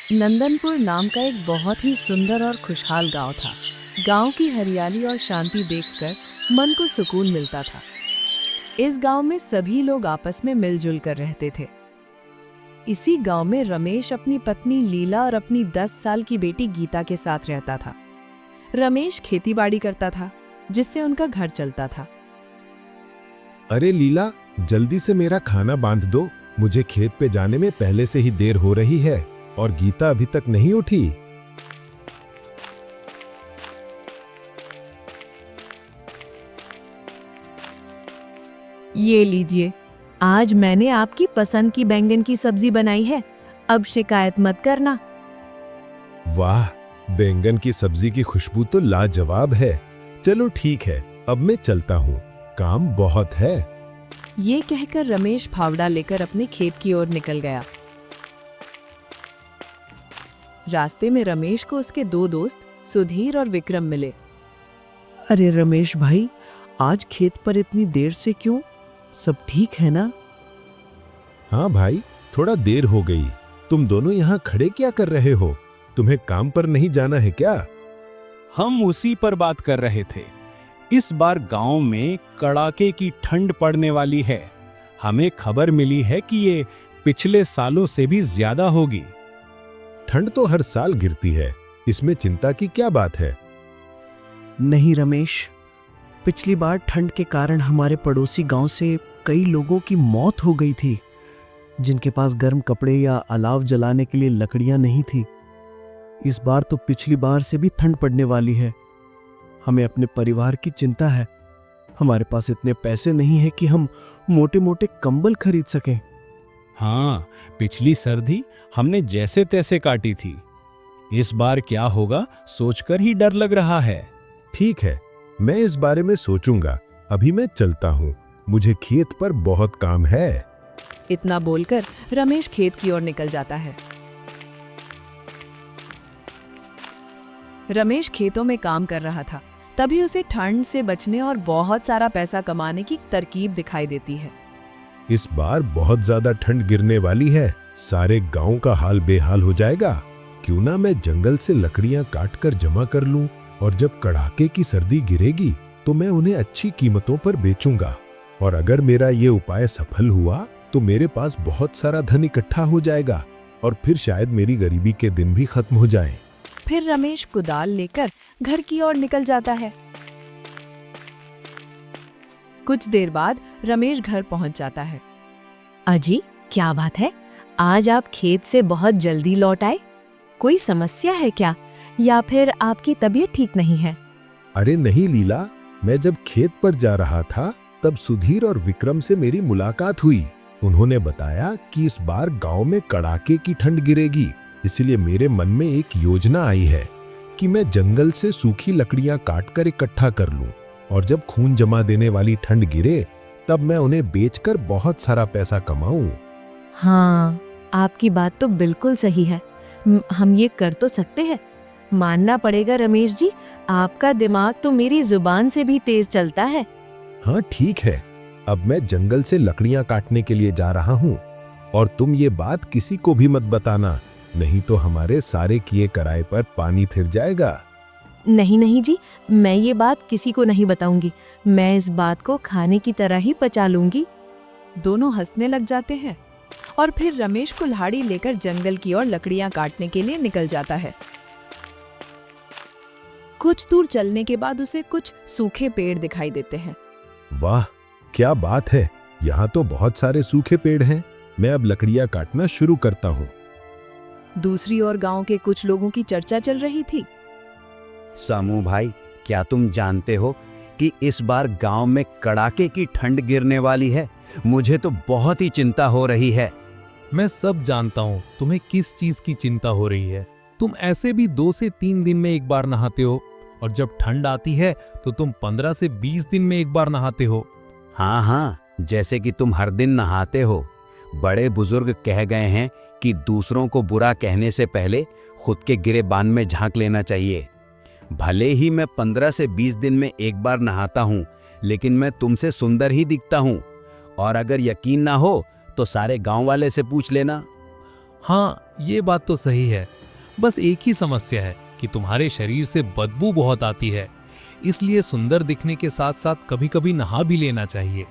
नंदनपुर नाम का एक बहुत ही सुंदर और खुशहाल गांव था। गांव की हरियाली और शांति देखकर मन को सुकून मिलता था। इस गांव में सभी लोग आपस में मिलजुल कर रहते थे। इसी गांव में रमेश अपनी पत्नी लीला और अपनी 10 साल की बेटी गीता के साथ रहता था। रमेश खेतीबाड़ी करता था, जिससे उनका घर चलता था। अरे लीला, जल्दी से मेरा खाना बांध दो। मुझे खेत पे जाने में पहले से ही देर हो रही है और गीता अभी तक नहीं उठी। ये लीजिए, आज मैंने आपकी पसंद की बैंगन की सब्जी बनाई है। अब शिकायत मत करना। वाह, बैंगन की सब्जी की खुशबू तो लाजवाब है। चलो ठीक है, अब मैं चलता हूँ, काम बहुत है। ये कहकर रमेश फावड़ा लेकर अपने खेत की ओर निकल गया। रास्ते में रमेश को उसके दो दोस्त सुधीर और विक्रम मिले। अरे रमेश भाई, आज खेत पर इतनी देर से क्यों? सब ठीक है ना? हाँ भाई, थोड़ा देर हो गई। तुम दोनों यहाँ खड़े क्या कर रहे हो? तुम्हें काम पर नहीं जाना है क्या? हम उसी पर बात कर रहे थे। इस बार गांव में कड़ाके की ठंड पड़ने वाली है। हमें खबर मिली है कि ये पिछले सालों से भी ज्यादा होगी। ठंड तो हर साल गिरती है, इसमें चिंता की क्या बात है? नहीं रमेश, पिछली बार ठंड के कारण हमारे पड़ोसी गांव से कई लोगों की मौत हो गई थी, जिनके पास गर्म कपड़े या अलाव जलाने के लिए लकड़ियां नहीं थी। इस बार तो पिछली बार से भी ठंड पड़ने वाली है। हमें अपने परिवार की चिंता है। हमारे पास इतने पैसे नहीं है कि हम मोटे मोटे कंबल खरीद सकें। हाँ, पिछली सर्दी हमने जैसे तैसे काटी थी। इस बार क्या होगा सोचकर ही डर लग रहा है। ठीक है, मैं इस बारे में सोचूंगा। अभी मैं चलता हूँ, मुझे खेत पर बहुत काम है। इतना बोलकर रमेश खेत की ओर निकल जाता है। रमेश खेतों में काम कर रहा था, तभी उसे ठंड से बचने और बहुत सारा पैसा कमाने की तरकीब दिखाई देती है। इस बार बहुत ज्यादा ठंड गिरने वाली है, सारे गांव का हाल बेहाल हो जाएगा। क्यों ना मैं जंगल से लकड़ियां काट कर जमा कर लूं, और जब कड़ाके की सर्दी गिरेगी तो मैं उन्हें अच्छी कीमतों पर बेचूंगा। और अगर मेरा ये उपाय सफल हुआ तो मेरे पास बहुत सारा धन इकट्ठा हो जाएगा और फिर शायद मेरी गरीबी के दिन भी खत्म हो जाएं। फिर रमेश कुदाल लेकर घर की ओर निकल जाता है। कुछ देर बाद रमेश घर पहुंच जाता है। अजी, क्या बात है? आज आप खेत से बहुत जल्दी लौट आए। कोई समस्या है क्या, या फिर आपकी तबीयत ठीक नहीं है? अरे नहीं लीला, मैं जब खेत पर जा रहा था तब सुधीर और विक्रम से मेरी मुलाकात हुई। उन्होंने बताया कि इस बार गांव में कड़ाके की ठंड गिरेगी, इसलिए मेरे मन में एक योजना आई है कि मैं जंगल से सूखी लकड़ियां काटकर इकट्ठा कर लूं, और जब खून जमा देने वाली ठंड गिरे तब मैं उन्हें बेचकर बहुत सारा पैसा कमाऊं। हाँ, आपकी बात तो बिल्कुल सही है। हम ये कर तो सकते हैं। मानना पड़ेगा रमेश जी, आपका दिमाग तो मेरी जुबान से भी तेज चलता है। हाँ ठीक है, अब मैं जंगल से लकड़ियां काटने के लिए जा रहा हूँ, और तुम ये बात किसी को भी मत बताना, नहीं तो हमारे सारे किए कराए पर पानी फिर जाएगा। नहीं नहीं जी, मैं ये बात किसी को नहीं बताऊंगी। मैं इस बात को खाने की तरह ही पचा लूंगी। दोनों हंसने लग जाते हैं और फिर रमेश कुल्हाड़ी लेकर जंगल की ओर लकड़ियां काटने के लिए निकल जाता है। कुछ दूर चलने के बाद उसे कुछ सूखे पेड़ दिखाई देते हैं। वाह, क्या बात है, यहाँ तो बहुत सारे सूखे पेड़ हैं। मैं अब लकड़ियां काटना शुरू करता हूँ। दूसरी ओर गांव के कुछ लोगों की चर्चा चल रही थी। सामू भाई, क्या तुम जानते हो कि इस बार गांव में कड़ाके की ठंड गिरने वाली है? मुझे तो बहुत ही चिंता हो रही है। मैं सब जानता हूँ तुम्हें किस चीज की चिंता हो रही है। तुम ऐसे भी 2 से 3 दिन में एक बार नहाते हो, और जब ठंड आती है तो तुम 15 से 20 दिन में एक बार नहाते हो। हाँ हाँ, जैसे कि तुम हर दिन नहाते हो। बड़े बुजुर्ग कह गए हैं कि दूसरों को बुरा कहने से पहले खुद के गिरेबान में झांक लेना चाहिए। भले ही मैं 15 से 20 दिन में एक बार नहाता हूँ, लेकिन मैं तुमसे सुंदर ही दिखता हूँ। और अगर यकीन ना हो तो सारे गांव वाले से पूछ लेना। हाँ, ये बात तो सही है। बस एक ही समस्या है कि तुम्हारे शरीर से बदबू बहुत आती है, इसलिए सुंदर दिखने के साथ साथ कभी-कभी नहा भी लेना चाहिए।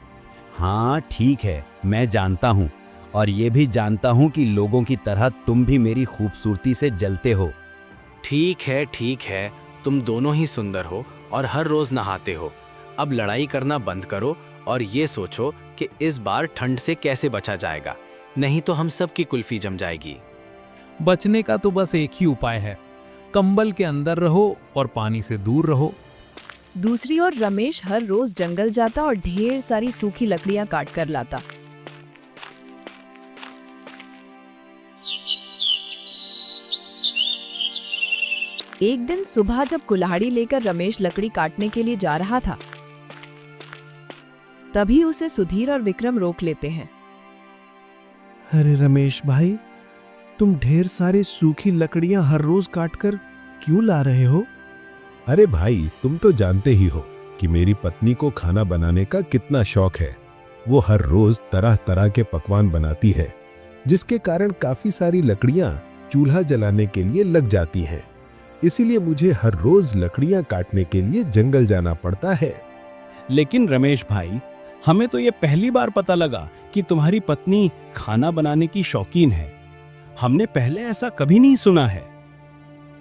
हाँ ठीक है, मैं जानता हूँ, और ये भी जानता हूँ कि लोगों की तरह तुम भी मेरी खूबसूरती से जलते हो। ठीक है, तुम दोनों ही सुंदर हो और हर रोज नहाते हो। अब लड़ाई करना बंद करो और ये सोचो कि इस बार ठंड से कैसे बचा जाएगा, नहीं तो हम सब की कुल्फी जम जाएगी। बचने का तो बस एक ही उपाय है, कंबल के अंदर रहो और पानी से दूर रहो। दूसरी ओर रमेश हर रोज जंगल जाता और ढेर सारी सूखी लकड़ियां काट कर लाता। एक दिन सुबह जब कुल्हाड़ी लेकर रमेश लकड़ी काटने के लिए जा रहा था, तभी उसे सुधीर और विक्रम रोक लेते हैं। अरे रमेश भाई, तुम ढेर सारी सूखी लकड़ियां हर रोज काटकर क्यों ला रहे हो? अरे भाई, तुम तो जानते ही हो कि मेरी पत्नी को खाना बनाने का कितना शौक है। वो हर रोज तरह तरह के पकवान बनाती है, जिसके कारण काफी सारी लकड़ियां चूल्हा जलाने के लिए लग जाती हैं। इसीलिए मुझे हर रोज लकड़ियां काटने के लिए जंगल जाना पड़ता है। लेकिन रमेश भाई, हमें तो ये पहली बार पता लगा कि तुम्हारी पत्नी खाना बनाने की शौकीन है। हमने पहले ऐसा कभी नहीं सुना है।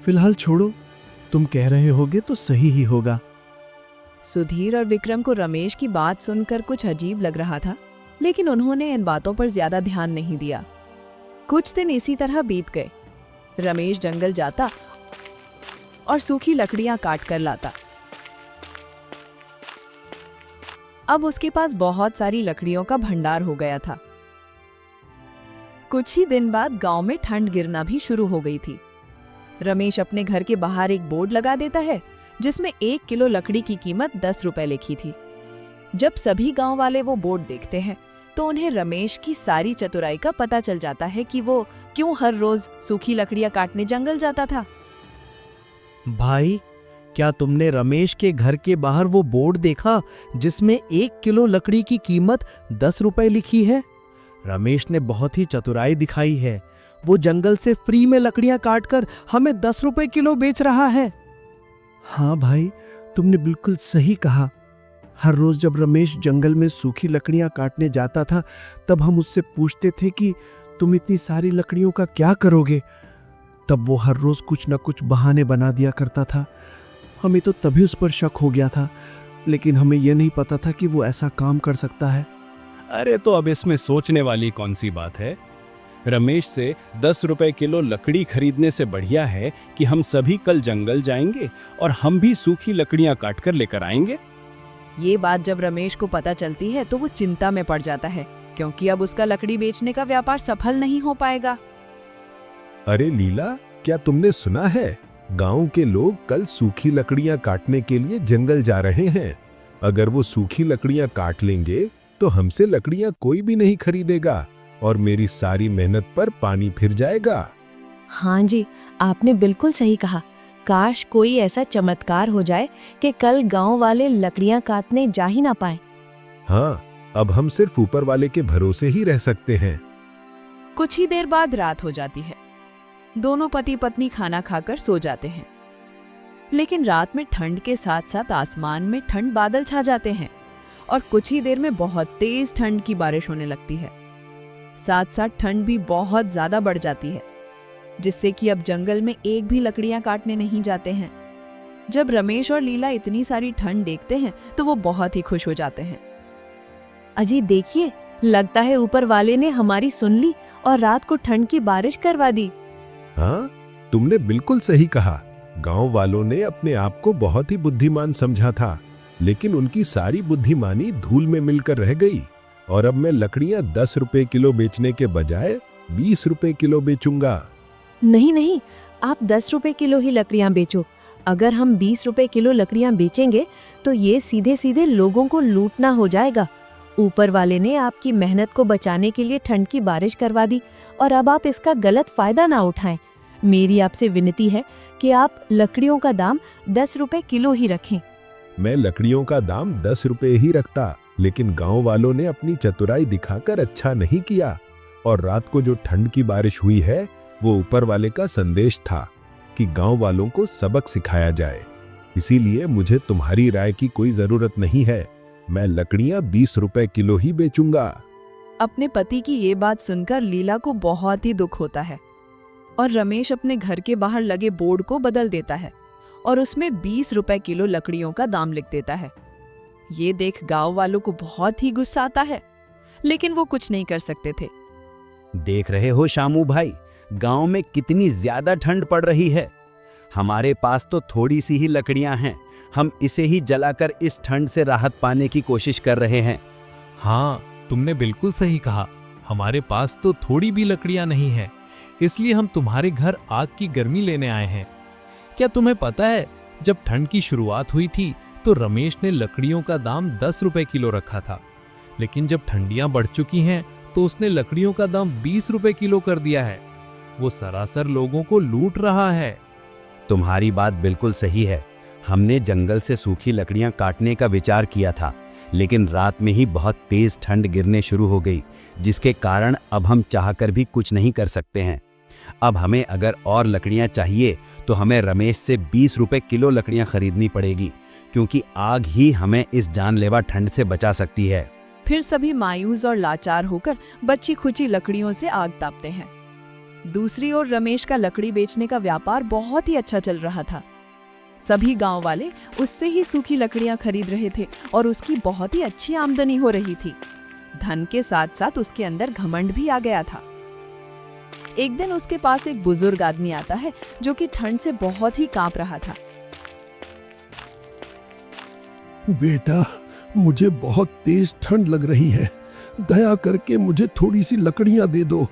फिलहाल छोड़ो, तुम कह रहे होगे तो सही ही होगा। सुधीर और विक्रम को रमेश की बात सुनकर कुछ अजीब लग रहा था, लेकिन उन्होंने इन बातों पर ज्यादा ध्यान नहीं दिया। कुछ दिन इसी तरह बीत गए। रमेश जंगल जाता और सूखी लकड़ियां काट कर लाता। अब उसके पास बहुत सारी लकड़ियों का भंडार हो गया था। कुछ ही दिन बाद गांव में ठंड गिरना भी शुरू हो गई थी। रमेश अपने घर के बाहर एक बोर्ड लगा देता है, जिसमें 1 किलो लकड़ी की कीमत 10 रुपए लिखी थी। जब सभी गांव वाले वो बोर्ड देखते हैं, तो उन्हें रमेश की सारी चतुराई का पता चल जाता है कि वो क्यों हर रोज सूखी लकड़ियां काटने जंगल जाता था। भाई, क्या तुमने रमेश के घर के बाहर वो बोर्ड देखा जिसमें 1 किलो लकड़ी की कीमत 10 रुपए लिखी है? रमेश ने बहुत ही चतुराई दिखाई है। वो जंगल से फ्री में लकड़ियां काटकर हमें 10 रुपए किलो बेच रहा है। हाँ भाई, तुमने बिल्कुल सही कहा। हर रोज जब रमेश जंगल में सूखी लकड़ियां काटने जाता था, तब हम उससे पूछते थे कि तुम इतनी सारी लकड़ियों का क्या करोगे? तब वो हर रोज कुछ न कुछ बहाने बना दिया करता था। हमें तो तभी उस पर शक हो गया था, लेकिन हमें यह नहीं पता था कि वो ऐसा काम कर सकता है। अरे तो अब इसमें सोचने वाली कौन सी बात है? रमेश से 10 रुपए किलो लकड़ी खरीदने से बढ़िया है कि हम सभी कल जंगल जाएंगे और हम भी सूखी लकड़ियां काट कर लेकर आएंगे। ये बात जब रमेश को पता चलती है तो वो चिंता में पड़ जाता है, क्योंकि अब उसका लकड़ी बेचने का व्यापार सफल नहीं हो पाएगा। अरे लीला, क्या तुमने सुना है? गांव के लोग कल सूखी लकड़ियां काटने के लिए जंगल जा रहे हैं। अगर वो सूखी लकड़ियां काट लेंगे तो हमसे लकड़ियां कोई भी नहीं खरीदेगा और मेरी सारी मेहनत पर पानी फिर जाएगा। हाँ जी, आपने बिल्कुल सही कहा। काश कोई ऐसा चमत्कार हो जाए कि कल गांव वाले लकड़ियां काटने जा ही ना पाए। हाँ, अब हम सिर्फ ऊपर वाले के भरोसे ही रह सकते हैं। कुछ ही देर बाद रात हो जाती है। दोनों पति पत्नी खाना खाकर सो जाते हैं, लेकिन रात में ठंड के साथ साथ आसमान में ठंड बादल छा जाते हैं और कुछ ही देर में बहुत तेज ठंड की बारिश होने लगती है। साथ साथ ठंड भी बहुत ज्यादा बढ़ जाती है, जिससे कि अब जंगल में एक भी लकड़ियां काटने नहीं जाते हैं। जब रमेश और लीला इतनी सारी ठंड देखते हैं तो वो बहुत ही खुश हो जाते हैं। अजी देखिए, लगता है ऊपर वाले ने हमारी सुन ली और रात को ठंड की बारिश करवा दी। हाँ, तुमने बिल्कुल सही कहा। गांव वालों ने अपने आप को बहुत ही बुद्धिमान समझा था, लेकिन उनकी सारी बुद्धिमानी धूल में मिलकर रह गई और अब मैं लकड़ियां 10 रुपए किलो बेचने के बजाय 20 रुपए किलो बेचूंगा। नहीं नहीं, आप 10 रुपए किलो ही लकड़ियां बेचो। अगर हम 20 रुपए किलो लकड़ियां बेचेंगे तो ये सीधे सीधे लोगों को लूटना हो जाएगा। ऊपर वाले ने आपकी मेहनत को बचाने के लिए ठंड की बारिश करवा दी और अब आप इसका गलत फायदा ना उठाएं। मेरी आपसे विनती है कि आप लकड़ियों का दाम 10 रुपए किलो ही रखें। मैं लकड़ियों का दाम 10 रुपए ही रखता, लेकिन गांव वालों ने अपनी चतुराई दिखाकर अच्छा नहीं किया। और रात को जो ठंड की बारिश हुई है वो ऊपर वाले का संदेश था कि गांव वालों को सबक सिखाया जाए। इसीलिए मुझे तुम्हारी राय की कोई जरूरत नहीं है। मैं लकड़ियां 20 रुपए किलो ही बेचूंगा। अपने पति की ये बात सुनकर लीला को बहुत ही दुख होता है और रमेश अपने घर के बाहर लगे बोर्ड को बदल देता है और उसमें 20 रुपए किलो लकड़ियों का दाम लिख देता है। ये देख गांव वालों को बहुत ही गुस्सा आता है, लेकिन वो कुछ नहीं कर सकते थे। देख रहे हो शामू भाई, गांव में कितनी ज्यादा ठंड पड़ रही है। हमारे पास तो थोड़ी सी ही लकड़ियां हैं, हम इसे ही जलाकर इस ठंड से राहत पाने की कोशिश कर रहे हैं। हाँ, तुमने बिल्कुल सही कहा। हमारे पास तो थोड़ी भी लकड़ियां नहीं है, इसलिए हम तुम्हारे घर आग की गर्मी लेने आए हैं। क्या तुम्हें पता है, जब ठंड की शुरुआत हुई थी तो रमेश ने लकड़ियों का दाम 10 रुपए किलो रखा था, लेकिन जब ठंडियां बढ़ चुकी हैं तो उसने लकड़ियों का दाम 20 रुपए किलो कर दिया है। वो सरासर लोगों को लूट रहा है। तुम्हारी बात बिल्कुल सही है। हमने जंगल से सूखी लकड़ियां काटने का विचार किया था, लेकिन रात में ही बहुत तेज ठंड गिरने शुरू हो गई, जिसके कारण अब हम चाहकर भी कुछ नहीं कर सकते हैं। अब हमें अगर और लकड़ियां चाहिए तो हमें रमेश से 20 रुपए किलो लकड़ियां खरीदनी पड़ेगी, क्योंकि आग ही हमें इस जानलेवा ठंड से बचा सकती है। फिर सभी मायूस और लाचार होकर बची खुची लकड़ियों से आग तापते हैं। दूसरी ओर रमेश का लकड़ी बेचने का व्यापार बहुत ही अच्छा चल रहा था। सभी गांव वाले उससे ही सूखी लकड़ियां खरीद रहे थे और उसकी बहुत ही अच्छी आमदनी हो रही थी। धन के साथ साथ उसके अंदर घमंड भी आ गया था। एक दिन उसके पास एक बुजुर्ग आदमी आता है जो कि ठंड से बहुत ही कांप रहा था। बेटा, मुझे बहुत तेज ठंड लग रही है। दया करके मुझे थोड़ी सी लकड़ियां दे दो,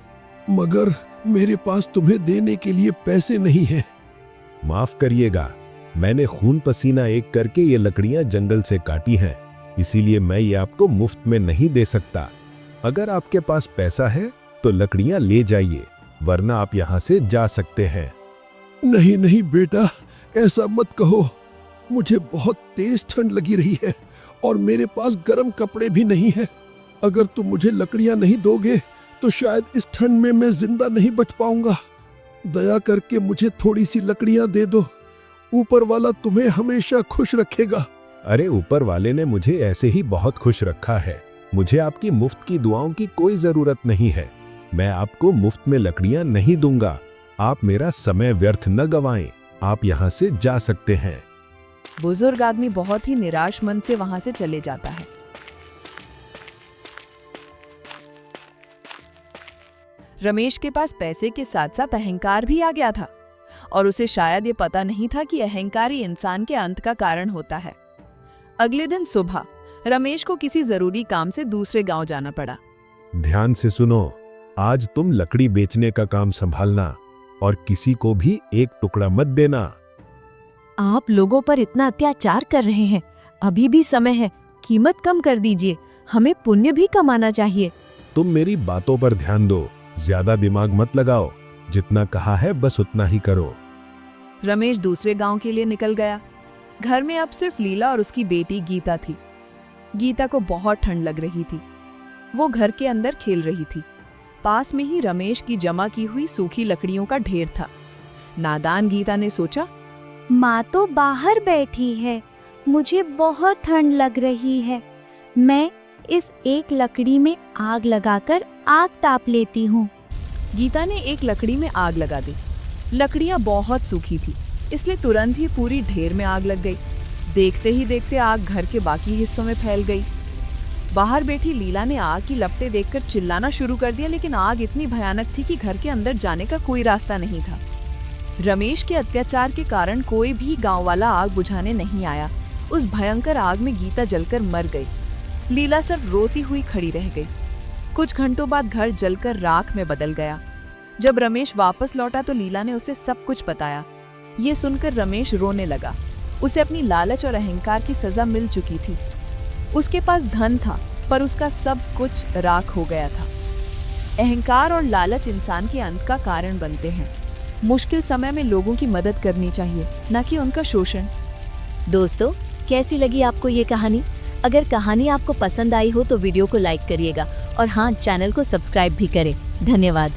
मगर मेरे पास तुम्हें देने के लिए पैसे नहीं हैं। माफ करिएगा, मैंने खून पसीना एक करके ये लकड़ियां जंगल से काटी हैं, इसीलिए मैं ये आपको मुफ्त में नहीं दे सकता। अगर आपके पास पैसा है तो लकड़ियां ले जाइए, वरना आप यहाँ से जा सकते हैं। नहीं नहीं बेटा, ऐसा मत कहो। मुझे बहुत तेज ठंड लगी रही है और मेरे पास गर्म कपड़े भी नहीं हैं। अगर तुम मुझे लकड़ियां नहीं दोगे तो शायद इस ठंड में मैं जिंदा नहीं बच पाऊंगा। दया करके मुझे थोड़ी सी लकड़ियां दे दो। ऊपर वाला तुम्हें हमेशा खुश रखेगा। अरे, ऊपर वाले ने मुझे ऐसे ही बहुत खुश रखा है। मुझे आपकी मुफ्त की दुआओं की कोई जरूरत नहीं है। मैं आपको मुफ्त में लकड़ियां नहीं दूंगा। आप मेरा समय व्यर्थ न गवाएं। आप यहाँ से जा सकते हैं। बुजुर्ग आदमी बहुत ही निराश मन से वहां से चले जाता है। रमेश के पास पैसे के साथ साथ अहंकार भी आ गया था और उसे शायद ये पता नहीं था कि अहंकार ही इंसान के अंत का कारण होता है। अगले दिन सुबह रमेश को किसी जरूरी काम से दूसरे गांव जाना पड़ा। ध्यान से सुनो, आज तुम लकड़ी बेचने का काम संभालना और किसी को भी एक टुकड़ा मत देना। आप लोगों पर इतना अत्याचार कर रहे हैं, अभी भी समय है, कीमत कम कर दीजिए, हमें पुण्य भी कमाना चाहिए। तुम मेरी बातों पर ध्यान दो, ज्यादा दिमाग मत लगाओ। जितना कहा है बस उतना ही करो। रमेश दूसरे गांव के लिए निकल गया। घर में अब सिर्फ लीला और उसकी बेटी गीता थी। गीता को बहुत ठंड लग रही थी। वो घर के अंदर खेल रही थी। पास में ही रमेश की जमा की हुई सूखी लकड़ियों का ढेर था। नादान गीता ने सोचा, माँ तो बाहर बैठी है, मुझे बहुत ठंड लग रही है। मैं इस एक लकड़ी में आग लगाकर आग ताप लेती हूँ। गीता ने एक लकड़ी में आग लगा दी। लकड़ियां बहुत सूखी थी, इसलिए तुरंत ही पूरी ढेर में आग लग गई। देखते ही देखते आग घर के बाकी हिस्सों में फैल गई। बाहर बैठी लीला ने आग की लपटें देखकर चिल्लाना शुरू कर दिया, लेकिन आग इतनी भयानक थी कि घर के अंदर जाने का कोई रास्ता नहीं था। रमेश के अत्याचार के कारण कोई भी गांव वाला आग बुझाने नहीं आया। उस भयंकर आग में गीता जलकर मर गई। लीला सिर्फ रोती हुई खड़ी रह गई। कुछ घंटों बाद घर जलकर राख में बदल गया। जब रमेश वापस लौटा तो लीला ने उसे सब कुछ बताया। ये सुनकर रमेश रोने लगा। उसे अपनी लालच और अहंकार की सजा मिल चुकी थी। उसके पास धन था, पर उसका सब कुछ राख हो गया था। अहंकार और लालच इंसान के अंत का कारण बनते हैं। मुश्किल समय में लोगों की मदद करनी चाहिए, न कि उनका शोषण। दोस्तों, कैसी लगी आपको ये कहानी? अगर कहानी आपको पसंद आई हो तो वीडियो को लाइक करिएगा और हाँ, चैनल को सब्सक्राइब भी करें। धन्यवाद।